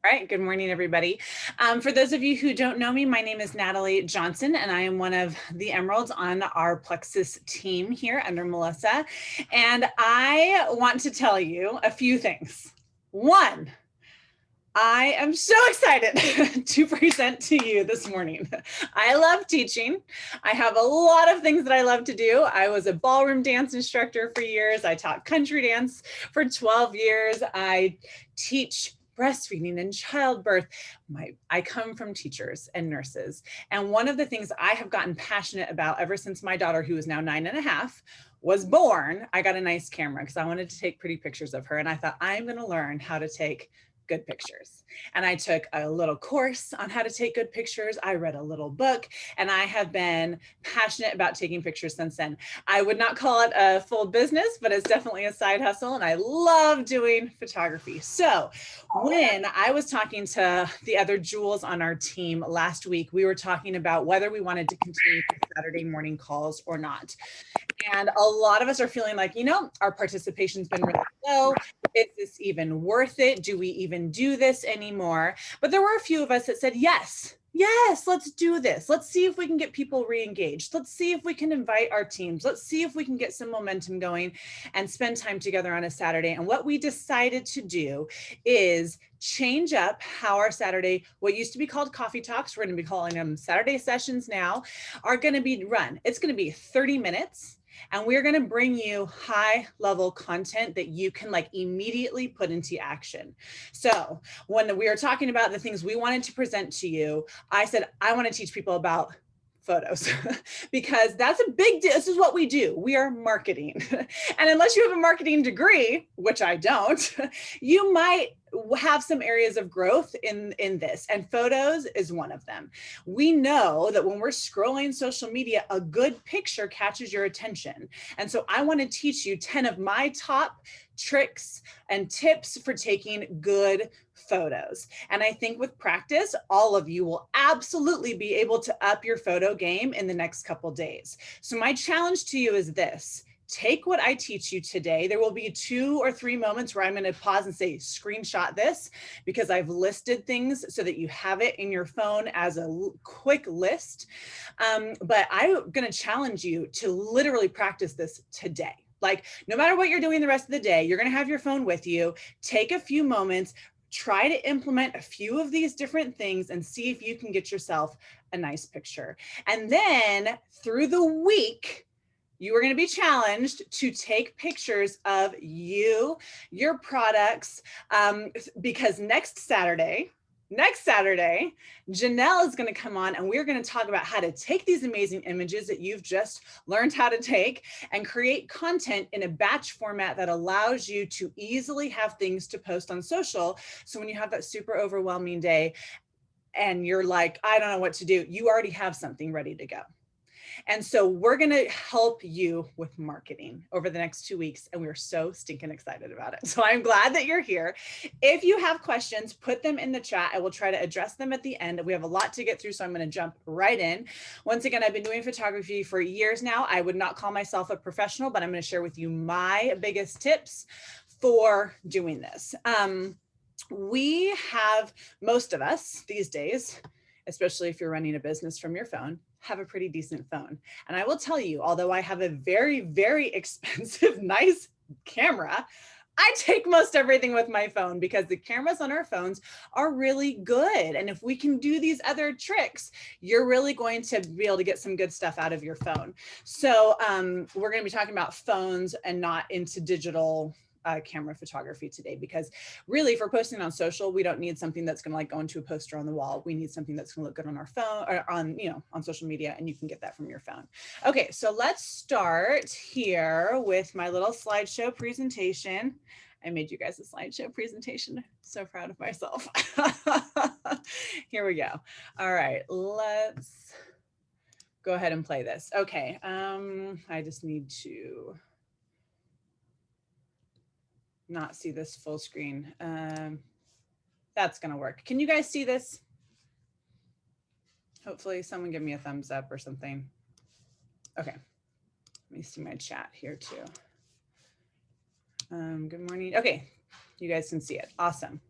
All right, good morning, everybody. For those of you who don't know me, my name is Natalie Johnson, and I am one of the Emeralds on our Plexus team here under Melissa. And I want to tell you a few things. One, I am so excited to present to you this morning. I love teaching. I have a lot of things that I love to do. I was a ballroom dance instructor for years. I taught country dance for 12 years. I teach breastfeeding and childbirth. I come from teachers and nurses. And one of the things I have gotten passionate about ever since my daughter, who is now 9.5, was born, I got a nice camera because I wanted to take pretty pictures of her. And I thought, I'm going to learn how to take good pictures. And I took a little course on how to take good pictures. I read a little book, and I have been passionate about taking pictures since then. I would not call it a full business, but it's definitely a side hustle, and I love doing photography. So when I was talking to the other jewels on our team last week, we were talking about whether we wanted to continue Saturday morning calls or not. And a lot of us are feeling like, our participation's been really low. Is this even worth it? Do we even do this anymore? But there were a few of us that said, yes, let's do this. Let's see if we can get people re-engaged. Let's see if we can invite our teams. Let's see if we can get some momentum going and spend time together on a Saturday. And what we decided to do is change up how our Saturday, what used to be called coffee talks, we're going to be calling them Saturday sessions now, are going to be run. It's going to be 30 minutes. And we're going to bring you high level content that you can immediately put into action. So when we were talking about the things we wanted to present to you, I said, I want to teach people about photos because that's a big deal. This is what we do. We are marketing. And unless you have a marketing degree, which I don't, you might have some areas of growth in this, and photos is one of them. We know that when we're scrolling social media, a good picture catches your attention. And so I want to teach you 10 of my top tricks and tips for taking good photos. And I think with practice, all of you will absolutely be able to up your photo game in the next couple days. So my challenge to you is this. Take what I teach you today. There will be 2 or 3 moments where I'm going to pause and say, screenshot this, because I've listed things so that you have it in your phone as a quick list. But I'm going to challenge you to literally practice this today. No matter what you're doing the rest of the day, you're going to have your phone with you. Take a few moments, try to implement a few of these different things and see if you can get yourself a nice picture. And then through the week, you are going to be challenged to take pictures of you, your products, because next Saturday, Janelle is going to come on and we're going to talk about how to take these amazing images that you've just learned how to take and create content in a batch format that allows you to easily have things to post on social. So when you have that super overwhelming day and you're like, I don't know what to do, you already have something ready to go. And so we're going to help you with marketing over the next 2 weeks. And we're so stinking excited about it. So I'm glad that you're here. If you have questions, put them in the chat. I will try to address them at the end. We have a lot to get through, so I'm going to jump right in. Once again, I've been doing photography for years now. I would not call myself a professional, but I'm going to share with you my biggest tips for doing this. We have, most of us these days, especially if you're running a business from your phone, have a pretty decent phone. And I will tell you, although I have a very, very expensive, nice camera, I take most everything with my phone because the cameras on our phones are really good. And if we can do these other tricks, you're really going to be able to get some good stuff out of your phone. So we're going to be talking about phones and not into digital camera photography today, because really for posting on social, we don't need something that's going to go into a poster on the wall. We need something that's going to look good on our phone or on social media, and you can get that from your phone. Okay, so let's start here with my little slideshow presentation. I made you guys a slideshow presentation. So proud of myself. Here we go. All right, let's go ahead and play this. Okay, I just need to not see this full screen. That's gonna work. Can you guys see this? Hopefully someone give me a thumbs up or something. Okay, let me see my chat here too. Good morning. Okay, you guys can see it. Awesome.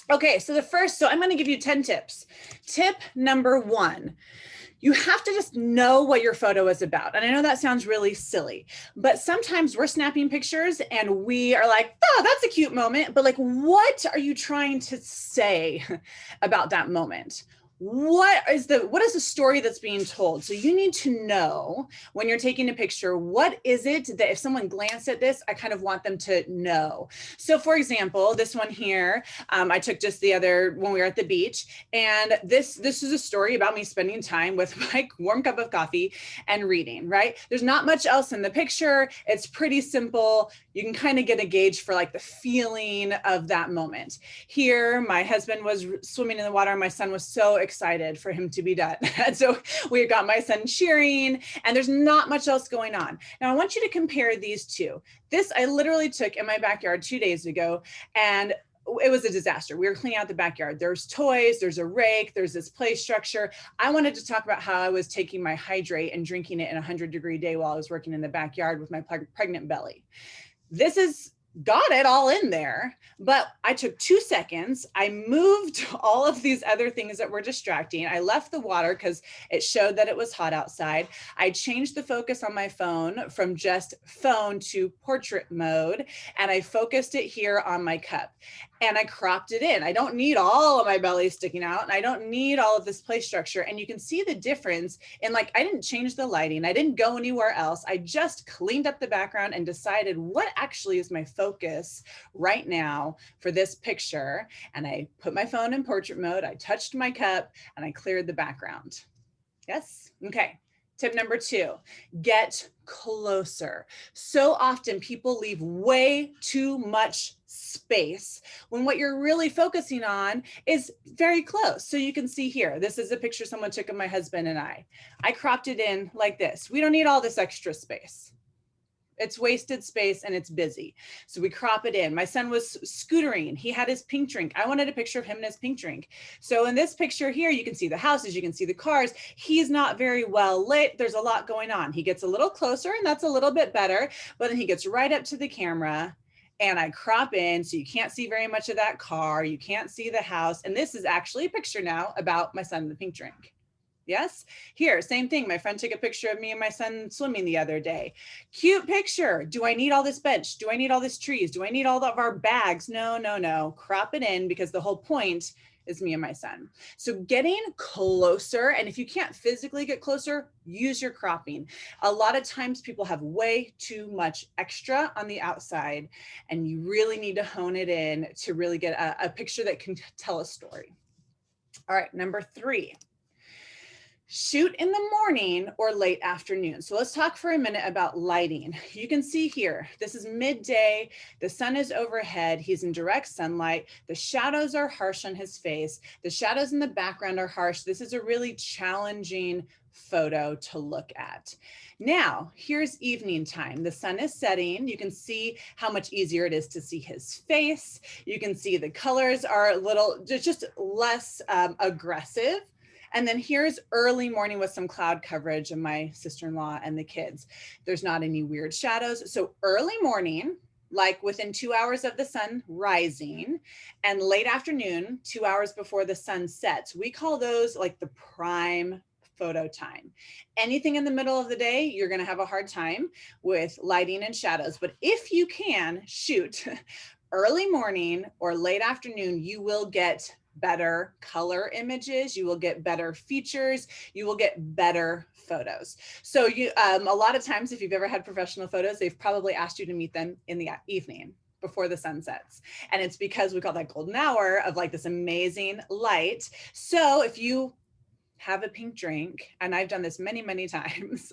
Okay, so I'm going to give you 10 tips. Tip number 1. You have to just know what your photo is about. And I know that sounds really silly, but sometimes we're snapping pictures and we are like, oh, that's a cute moment. But like, what are you trying to say about that moment? What is the story that's being told? So you need to know when you're taking a picture, what is it that if someone glanced at this, I kind of want them to know. So for example, this one here, I took just when we were at the beach, and this is a story about me spending time with my warm cup of coffee and reading, right? There's not much else in the picture. It's pretty simple. You can kind of get a gauge for like the feeling of that moment. Here, my husband was swimming in the water and my son was so excited for him to be done. And so we got my son cheering, and there's not much else going on. Now I want you to compare these two. This I literally took in my backyard 2 days ago, and it was a disaster. We were cleaning out the backyard. There's toys, there's a rake, there's this play structure. I wanted to talk about how I was taking my hydrate and drinking it in a 100-degree day while I was working in the backyard with my pregnant belly. This is got it all in there, but I took 2 seconds. I moved all of these other things that were distracting. I left the water because it showed that it was hot outside. I changed the focus on my phone from just phone to portrait mode, and I focused it here on my cup. And I cropped it in. I don't need all of my belly sticking out, and I don't need all of this play structure. And you can see the difference in, like, I didn't change the lighting. I didn't go anywhere else. I just cleaned up the background and decided what actually is my focus right now for this picture. And I put my phone in portrait mode. I touched my cup and I cleared the background. Yes? Okay. Tip number 2, get closer. So often people leave way too much space when what you're really focusing on is very close. So you can see here, this is a picture someone took of my husband and I. I cropped it in like this. We don't need all this extra space. It's wasted space and it's busy. So we crop it in. My son was scootering. He had his pink drink. I wanted a picture of him and his pink drink. So in this picture here, you can see the houses, you can see the cars. He's not very well lit. There's a lot going on. He gets a little closer and that's a little bit better, but then he gets right up to the camera and I crop in so you can't see very much of that car. You can't see the house. And this is actually a picture now about my son and the pink drink. Yes. Here, same thing. My friend took a picture of me and my son swimming the other day. Cute picture. Do I need all this bench? Do I need all this trees? Do I need all of our bags? No, no, no. Crop it in because the whole point is me and my son. So getting closer, and if you can't physically get closer, use your cropping. A lot of times people have way too much extra on the outside, and you really need to hone it in to really get a picture that can tell a story. All right, number 3. Shoot in the morning or late afternoon. So let's talk for a minute about lighting. You can see here, this is midday. The sun is overhead. He's in direct sunlight. The shadows are harsh on his face. The shadows in the background are harsh. This is a really challenging photo to look at. Now, here's evening time. The sun is setting. You can see how much easier it is to see his face. You can see the colors are a little, just less aggressive. And then here's early morning with some cloud coverage of my sister-in-law and the kids. There's not any weird shadows. So early morning, like within 2 hours of the sun rising, and late afternoon, 2 hours before the sun sets. We call those like the prime photo time. Anything in the middle of the day, you're going to have a hard time with lighting and shadows. But if you can shoot early morning or late afternoon, you will get better color images, you will get better features, you will get better photos. So a lot of times, if you've ever had professional photos, they've probably asked you to meet them in the evening before the sun sets. And it's because we call that golden hour of like this amazing light. So if you have a pink drink, and I've done this many, many times,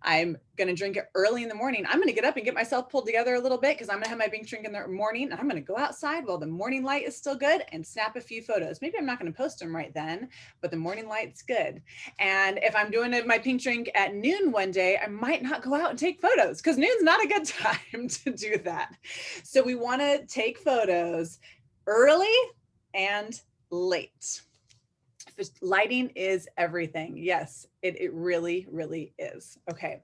I'm going to drink it early in the morning. I'm going to get up and get myself pulled together a little bit because I'm going to have my pink drink in the morning, and I'm going to go outside while the morning light is still good and snap a few photos. Maybe I'm not going to post them right then, but the morning light's good. And if I'm doing my pink drink at noon one day, I might not go out and take photos because noon's not a good time to do that. So we want to take photos early and late. Lighting is everything. Yes, it really, really is. Okay.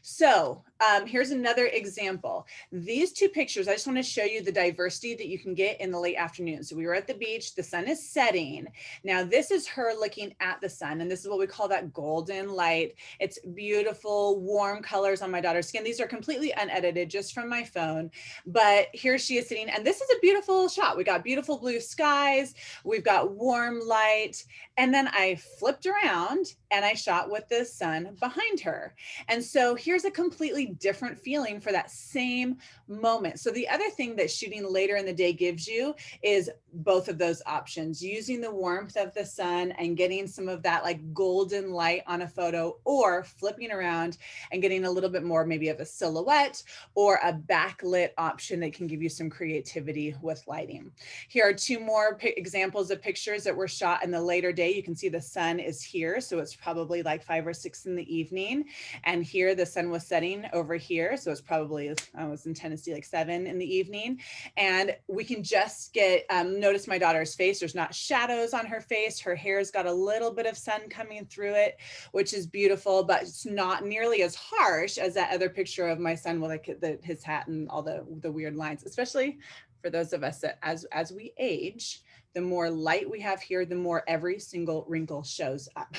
So Here's another example. These two pictures, I just want to show you the diversity that you can get in the late afternoon. So we were at the beach, the sun is setting. Now this is her looking at the sun, and this is what we call that golden light. It's beautiful, warm colors on my daughter's skin. These are completely unedited, just from my phone. But here she is sitting, and this is a beautiful shot. We got beautiful blue skies, we've got warm light, and then I flipped around and I shot with the sun behind her. And so here's a completely different feeling for that same moment. So the other thing that shooting later in the day gives you is both of those options, using the warmth of the sun and getting some of that like golden light on a photo, or flipping around and getting a little bit more maybe of a silhouette or a backlit option that can give you some creativity with lighting. Here are two more examples of pictures that were shot in the later day. You can see the sun is here, so it's probably like 5 or 6 in the evening. And here the sun was setting over here, so it's probably, I was in Tennessee, like 7 in the evening. And we can just get, notice my daughter's face. There's not shadows on her face. Her hair's got a little bit of sun coming through it, which is beautiful, but it's not nearly as harsh as that other picture of my son with like his hat and all the weird lines, especially for those of us that as we age, the more light we have here, the more every single wrinkle shows up.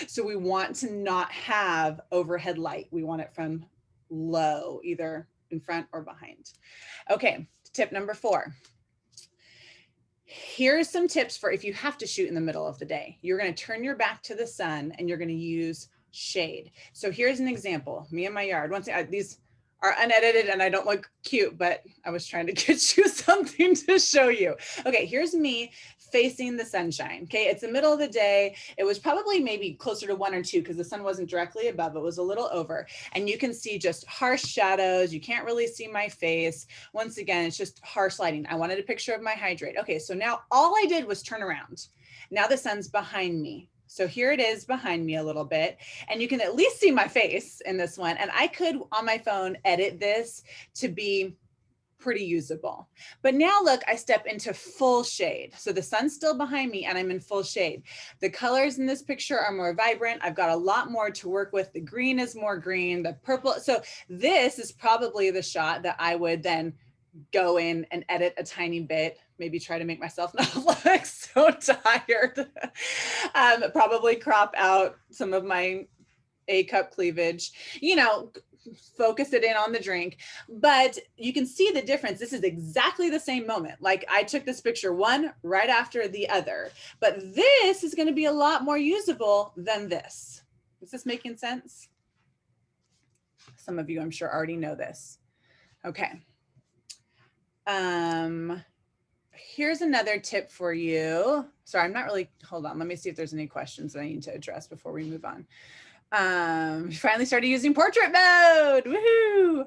So we want to not have overhead light. We want it from low, either in front or behind. Okay, tip number 4. Here's some tips for if you have to shoot in the middle of the day. You're going to turn your back to the sun and you're going to use shade. So here's an example. Me in my yard. Once these are unedited and I don't look cute, but I was trying to get you something to show you. Okay, here's me facing the sunshine. Okay, it's the middle of the day. It was probably maybe closer to 1 or 2 because the sun wasn't directly above, it was a little over. And you can see just harsh shadows. You can't really see my face. Once again, it's just harsh lighting. I wanted a picture of my hydrate. Okay, so now all I did was turn around. Now the sun's behind me. So here it is behind me a little bit, and you can at least see my face in this one. And I could, on my phone, edit this to be pretty usable. But now look, I step into full shade. So the sun's still behind me and I'm in full shade. The colors in this picture are more vibrant. I've got a lot more to work with. The green is more green, the purple. So this is probably the shot that I would then go in and edit a tiny bit, maybe try to make myself not look so tired. Probably crop out some of my A-cup cleavage, you know, focus it in on the drink. But you can see the difference. This is exactly the same moment. Like I took this picture one right after the other, but this is going to be a lot more usable than this. Is this making sense? Some of you, I'm sure, already know this. Okay. Here's another tip for you. Sorry, I'm not really, hold on. Let me see if there's any questions that I need to address before we move on. Finally started using portrait mode. Woohoo!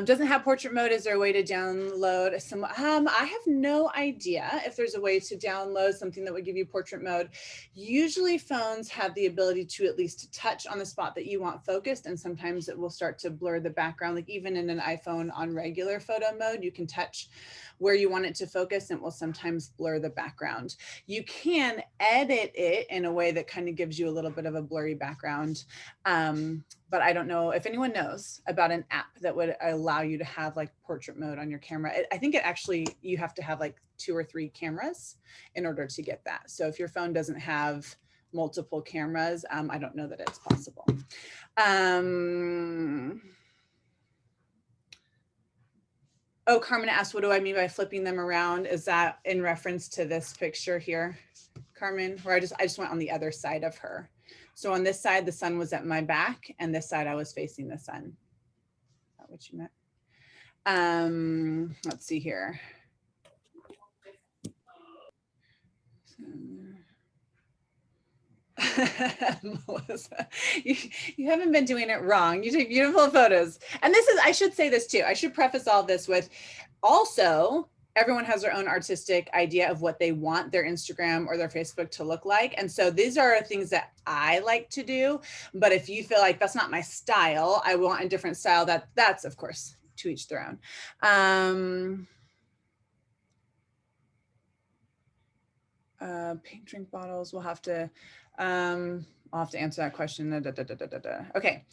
Doesn't have portrait mode. Is there a way to download some? I have no idea if there's a way to download something that would give you portrait mode. Usually phones have the ability to at least touch on the spot that you want focused, and sometimes it will start to blur the background. Like even in an iPhone on regular photo mode, you can touch where you want it to focus and it will sometimes blur the background. You can edit it in a way that kind of gives you a little bit of a blurry background. But I don't know if anyone knows about an app that would allow you to have like portrait mode on your camera. I think it actually, you have to have like 2 or 3 cameras in order to get that. So if your phone doesn't have multiple cameras, I don't know that it's possible. Oh, Carmen asked, what do I mean by flipping them around? Is that in reference to this picture here, Carmen, where I just went on the other side of her. So on this side, the sun was at my back, and this side I was facing the sun. Is that what you meant? Let's see here. Melissa, you haven't been doing it wrong. You take beautiful photos. And this is, I should say this too. I should preface all this with also, everyone has their own artistic idea of what they want their Instagram or their Facebook to look like. And so these are things that I like to do. But if you feel like that's not my style, I want a different style, that's of course to each their own. Pink drink bottles, we'll have to, I'll have to answer that question. Okay.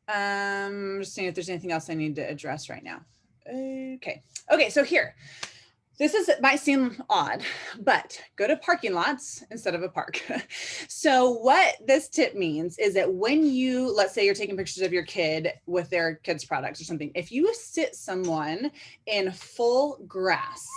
Just seeing if there's anything else I need to address right now. Okay, so here. Might seem odd, but go to parking lots instead of a park. So what this tip means is that when you, let's say you're taking pictures of your kid with their kids' products or something, if you sit someone in full grass,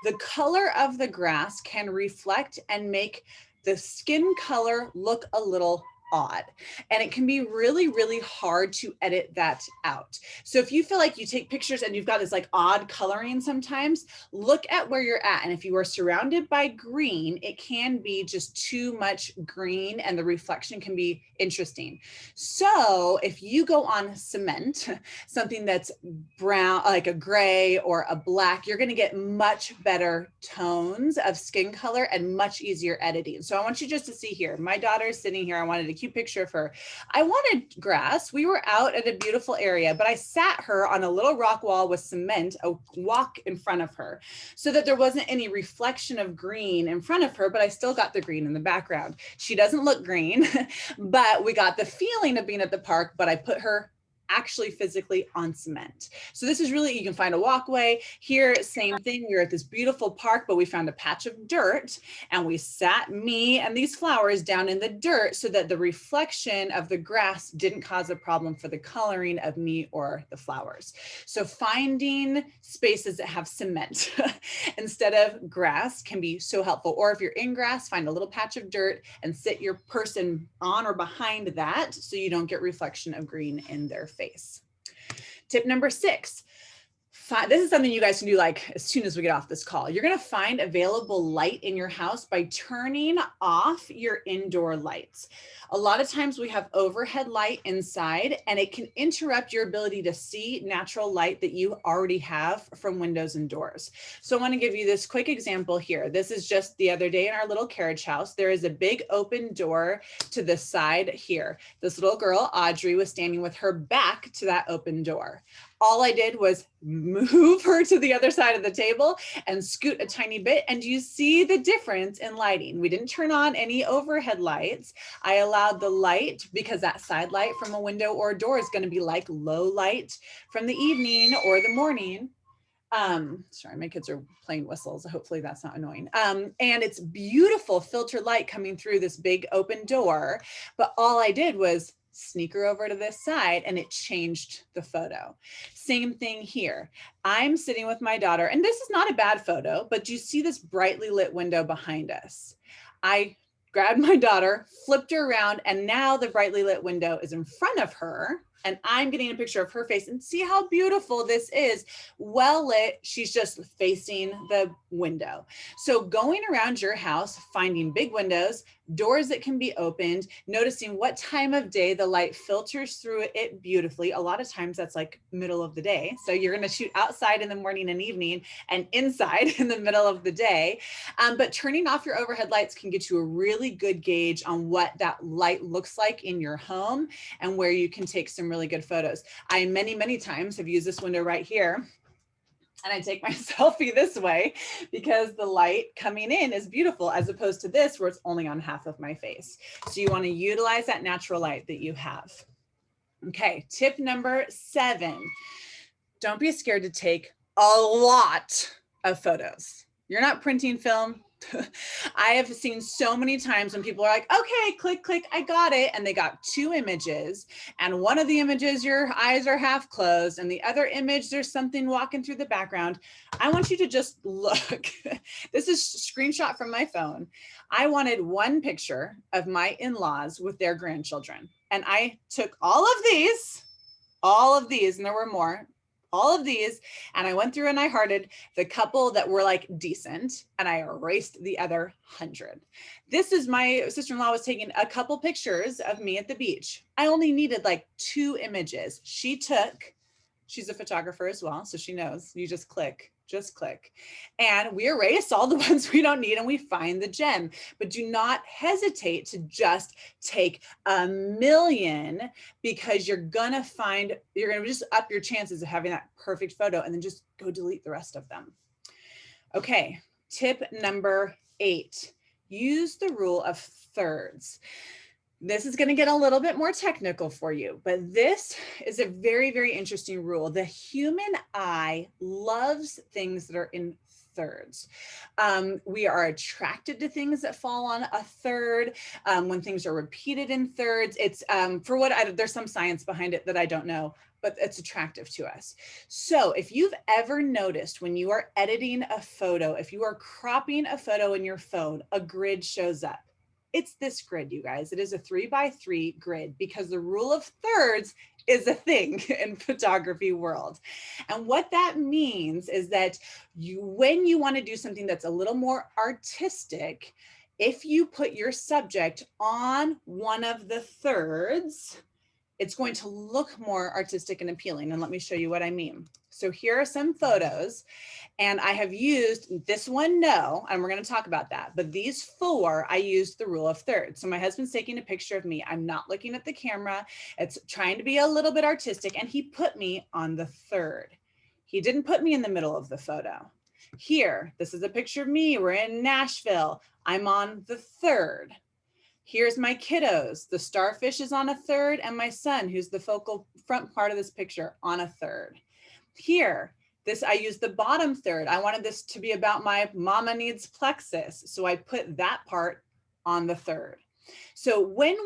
the color of the grass can reflect and make the skin color look a little odd. And it can be really, really hard to edit that out. So if you feel like you take pictures and you've got this like odd coloring sometimes, look at where you're at. And if you are surrounded by green, it can be just too much green and the reflection can be interesting. So if you go on cement, something that's brown, like a gray or a black, you're going to get much better tones of skin color and much easier editing. So I want you just to see here, my daughter is sitting here. I wanted a cute picture of her. I wanted grass. We were out at a beautiful area, but I sat her on a little rock wall with cement, a walk in front of her, so that there wasn't any reflection of green in front of her, but I still got the green in the background. She doesn't look green, but we got the feeling of being at the park, but I put her actually physically on cement. So this is really, you can find a walkway here, same thing. We were at this beautiful park, but we found a patch of dirt and we sat me and these flowers down in the dirt so that the reflection of the grass didn't cause a problem for the coloring of me or the flowers. So finding spaces that have cement instead of grass can be so helpful. Or if you're in grass, find a little patch of dirt and sit your person on or behind that so you don't get reflection of green in their face. Tip number 6. This is something you guys can do like as soon as we get off this call. You're going to find available light in your house by turning off your indoor lights. A lot of times we have overhead light inside and it can interrupt your ability to see natural light that you already have from windows and doors. So I want to give you this quick example here. This is just the other day in our little carriage house. There is a big open door to the side here. This little girl, Audrey, was standing with her back to that open door. All I did was move her to the other side of the table and scoot a tiny bit. And you see the difference in lighting. We didn't turn on any overhead lights. I allowed the light because that side light from a window or a door is going to be like low light from the evening or the morning. Sorry, my kids are playing whistles. Hopefully that's not annoying. And it's beautiful filter light coming through this big open door. But all I did was sneak her over to this side and it changed the photo. Same thing here. I'm sitting with my daughter and this is not a bad photo, but you see this brightly lit window behind us. I grabbed my daughter, flipped her around, and now the brightly lit window is in front of her. And I'm getting a picture of her face and see how beautiful this is. Well lit, she's just facing the window. So going around your house, finding big windows, doors that can be opened, noticing what time of day the light filters through it beautifully. A lot of times that's like middle of the day. So you're gonna shoot outside in the morning and evening and inside in the middle of the day. But turning off your overhead lights can get you a really good gauge on what that light looks like in your home and where you can take some really good photos. I many times have used this window right here and I take my selfie this way because the light coming in is beautiful as opposed to this where it's only on half of my face. So you want to utilize that natural light that you have. Okay, tip number 7. Don't be scared to take a lot of photos. You're not printing film. I have seen so many times when people are like, okay, click, I got it. And they got 2 images. And one of the images, your eyes are half closed. And the other image, there's something walking through the background. I want you to just look. This is a screenshot from my phone. I wanted one picture of my in-laws with their grandchildren. And I took all of these, and there were more. All of these, and I went through and I hearted the couple that were like decent, and I erased the other 100. This is my sister-in-law was taking a couple pictures of me at the beach. I only needed like 2 images. She's a photographer as well, so she knows. You just click. And we erase all the ones we don't need and we find the gem. But do not hesitate to just take 1,000,000 because you're gonna just up your chances of having that perfect photo and then just go delete the rest of them. Okay, tip number 8, use the rule of thirds. This is going to get a little bit more technical for you, but this is a very, very interesting rule. The human eye loves things that are in thirds. We are attracted to things that fall on a third. When things are repeated in thirds, it's there's some science behind it that I don't know, but it's attractive to us. So if you've ever noticed when you are editing a photo, if you are cropping a photo in your phone, a grid shows up. It's this grid, you guys. It is a 3x3 grid because the rule of thirds is a thing in photography world. And what that means is that when you want to do something that's a little more artistic, if you put your subject on one of the thirds, it's going to look more artistic and appealing. And let me show you what I mean. So here are some photos, and I have used this one, no, and we're going to talk about that. But these four, I used the rule of thirds. So my husband's taking a picture of me. I'm not looking at the camera. It's trying to be a little bit artistic, and he put me on the third. He didn't put me in the middle of the photo. Here, this is a picture of me. We're in Nashville. I'm on the third. Here's my kiddos. The starfish is on a third, and my son, who's the focal front part of this picture, on a third. Here, I used the bottom third. I wanted this to be about my mama needs plexus. So I put that part on the third. So when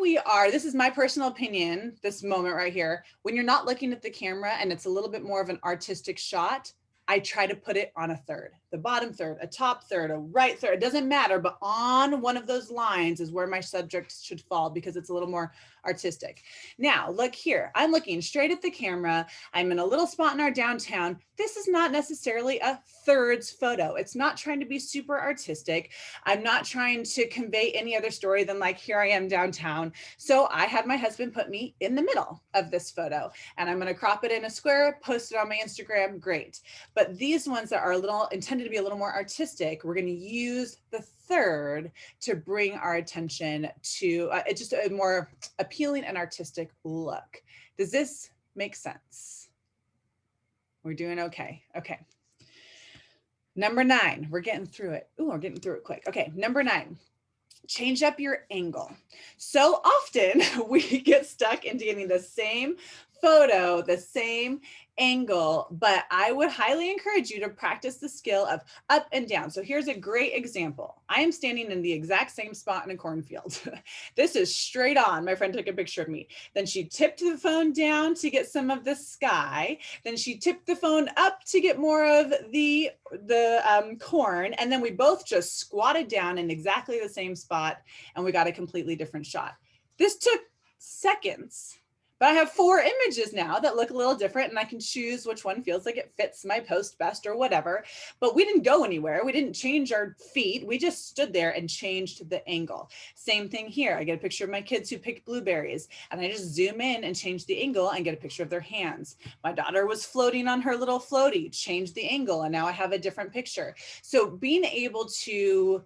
this is my personal opinion, this moment right here, when you're not looking at the camera and it's a little bit more of an artistic shot, I try to put it on a third, the bottom third, a top third, a right third, it doesn't matter, but on one of those lines is where my subject should fall because it's a little more artistic. Now, look here, I'm looking straight at the camera. I'm in a little spot in our downtown. This is not necessarily a thirds photo. It's not trying to be super artistic. I'm not trying to convey any other story than like, here I am downtown. So I had my husband put me in the middle of this photo, and I'm gonna crop it in a square, post it on my Instagram, great. But these ones that are intended to be a little more artistic, we're going to use the third to bring our attention to just a more appealing and artistic look. Does this make sense? We're doing okay. Okay. Number 9, we're getting through it. Ooh, we're getting through it quick. Okay, number 9. Change up your angle. So often we get stuck into getting the same photo, the same angle, but I would highly encourage you to practice the skill of up and down. So here's a great example. I am standing in the exact same spot in a cornfield. This is straight on. My friend took a picture of me. Then she tipped the phone down to get some of the sky. Then she tipped the phone up to get more of the corn. And then we both just squatted down in exactly the same spot, and we got a completely different shot. This took seconds. But I have 4 images now that look a little different, and I can choose which one feels like it fits my post best or whatever. But we didn't go anywhere. We didn't change our feet. We just stood there and changed the angle. Same thing here. I get a picture of my kids who picked blueberries, and I just zoom in and change the angle and get a picture of their hands. My daughter was floating on her little floaty, changed the angle, and now I have a different picture. So being able to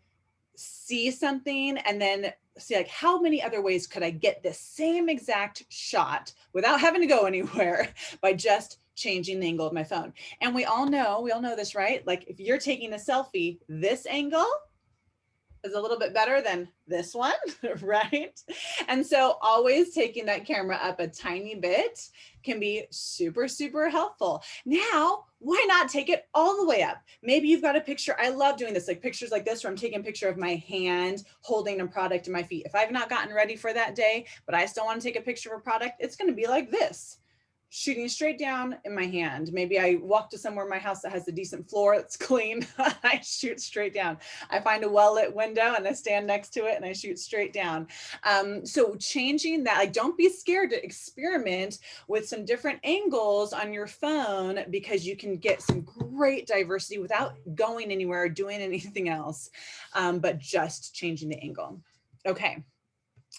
see something and then see like how many other ways could I get this same exact shot without having to go anywhere by just changing the angle of my phone. And we all know this, right? Like if you're taking a selfie, this angle is a little bit better than this one, right? And so always taking that camera up a tiny bit can be super, super helpful. Now, why not take it all the way up? Maybe you've got a picture. I love doing this, like pictures like this, where I'm taking a picture of my hand holding a product in my feet. If I've not gotten ready for that day, but I still want to take a picture of a product, it's going to be like this, shooting straight down in my hand. Maybe I walk to somewhere in my house that has a decent floor that's clean. I shoot straight down. I find a well-lit window and I stand next to it and I shoot straight down. So changing that, like don't be scared to experiment with some different angles on your phone, because you can get some great diversity without going anywhere or doing anything else, but just changing the angle. Okay,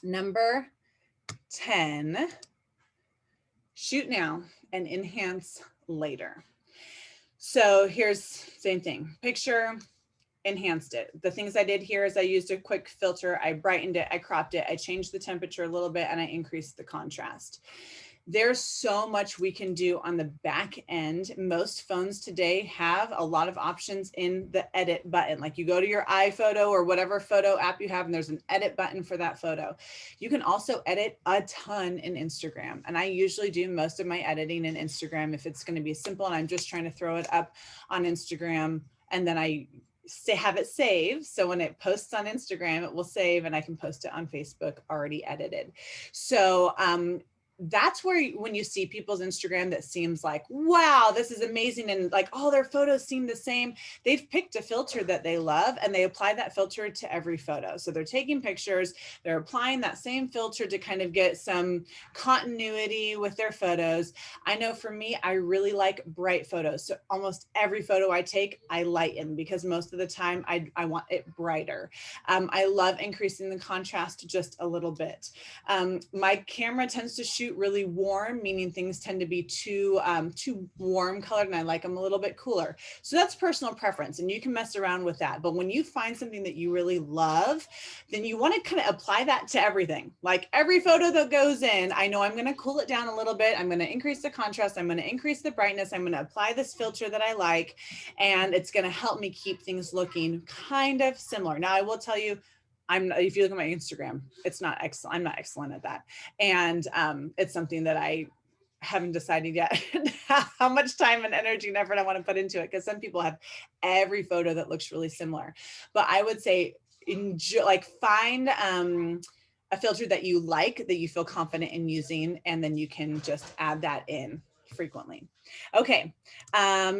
number 10. Shoot now and enhance later. So here's same thing, picture, enhanced it. The things I did here is I used a quick filter, I brightened it, I cropped it, I changed the temperature a little bit, and I increased the contrast. There's so much we can do on the back end. Most phones today have a lot of options in the edit button. Like you go to your iPhoto or whatever photo app you have, and there's an edit button for that photo. You can also edit a ton in Instagram. And I usually do most of my editing in Instagram if it's going to be simple and I'm just trying to throw it up on Instagram, and then I have it saved. So when it posts on Instagram, it will save and I can post it on Facebook already edited. So that's where when you see people's Instagram that seems like, wow, this is amazing, and like all their photos seem the same, they've picked a filter that they love and they apply that filter to every photo. So they're taking pictures, they're applying that same filter to kind of get some continuity with their photos. I know for me, I really like bright photos. So almost every photo I take, I lighten because most of the time I want it brighter. I love increasing the contrast just a little bit. My camera tends to shoot really warm, meaning things tend to be too warm colored, and I like them a little bit cooler. So that's personal preference, and you can mess around with that. But when you find something that you really love, then you want to kind of apply that to everything. Like every photo that goes in, I know I'm going to cool it down a little bit. I'm going to increase the contrast. I'm going to increase the brightness. I'm going to apply this filter that I like, and it's going to help me keep things looking kind of similar. Now, I will tell you, if you look at my Instagram, it's not excellent. I'm not excellent at that. And it's something that I haven't decided yet how much time and energy and effort I want to put into it, because some people have every photo that looks really similar. But I would say find a filter that you like, that you feel confident in using, and then you can just add that in frequently. Okay,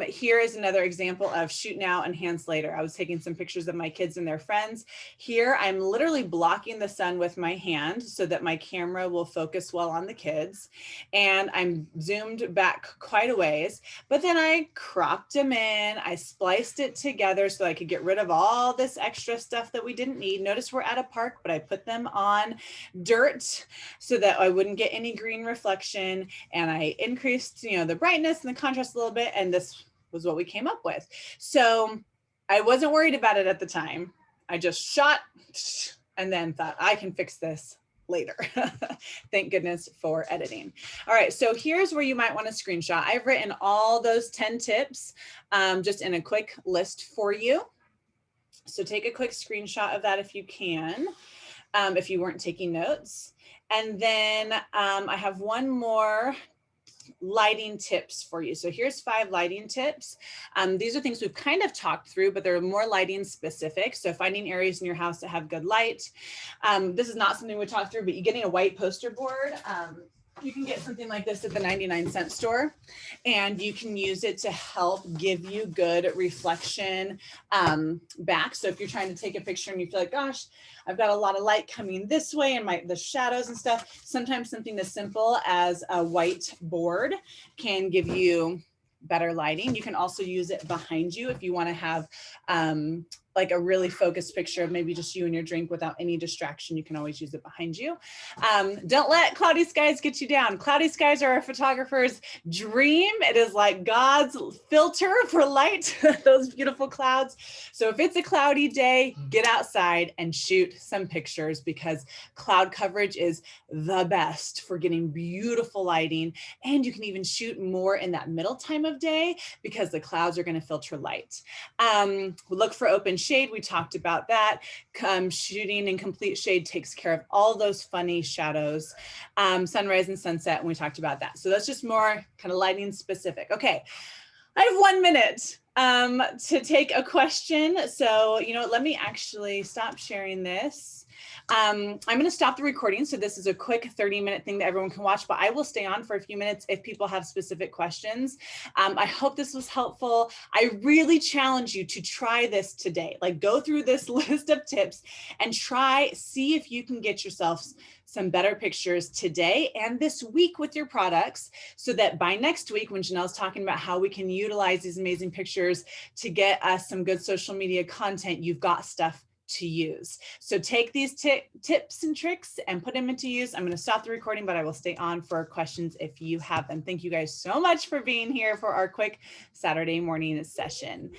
here is another example of shoot now, enhance later. I was taking some pictures of my kids and their friends. Here, I'm literally blocking the sun with my hand so that my camera will focus well on the kids. And I'm zoomed back quite a ways, but then I cropped them in. I spliced it together so I could get rid of all this extra stuff that we didn't need. Notice we're at a park, but I put them on dirt so that I wouldn't get any green reflection. And I increased, the brightness and the contrast a little bit, and this was what we came up with. So I wasn't worried about it at the time. I just shot and then thought I can fix this later. Thank goodness for editing. All right, so here's where you might want to screenshot. I've written all those 10 tips just in a quick list for you. So take a quick screenshot of that if you can, if you weren't taking notes. And then I have one more lighting tips for you. So here's 5 lighting tips. These are things we've kind of talked through, but they're more lighting specific. So finding areas in your house that have good light. This is not something we talked through, but you're getting a white poster board. You can get something like this at the 99-cent store, and you can use it to help give you good reflection back. So if you're trying to take a picture and you feel like, gosh, I've got a lot of light coming this way and the shadows and stuff, sometimes something as simple as a white board can give you better lighting. You can also use it behind you if you want to have like a really focused picture of maybe just you and your drink without any distraction. You can always use it behind you. Don't let cloudy skies get you down. Cloudy skies are a photographer's dream. It is like God's filter for light, those beautiful clouds. So if it's a cloudy day, get outside and shoot some pictures, because cloud coverage is the best for getting beautiful lighting. And you can even shoot more in that middle time of day because the clouds are going to filter light. Look for open shade. We talked about that. Shooting in complete shade takes care of all those funny shadows. Sunrise and sunset, and we talked about that. So that's just more kind of lighting specific. Okay, I have 1 minute to take a question. So, let me actually stop sharing this. I'm going to stop the recording. So this is a quick 30-minute thing that everyone can watch, but I will stay on for a few minutes if people have specific questions. I hope this was helpful. I really challenge you to try this today. Like, go through this list of tips and see if you can get yourself some better pictures today and this week with your products, so that by next week, when Janelle's talking about how we can utilize these amazing pictures to get us some good social media content, you've got stuff to use. So take these tips and tricks and put them into use. I'm going to stop the recording, but I will stay on for questions if you have them. Thank you guys so much for being here for our quick Saturday morning session.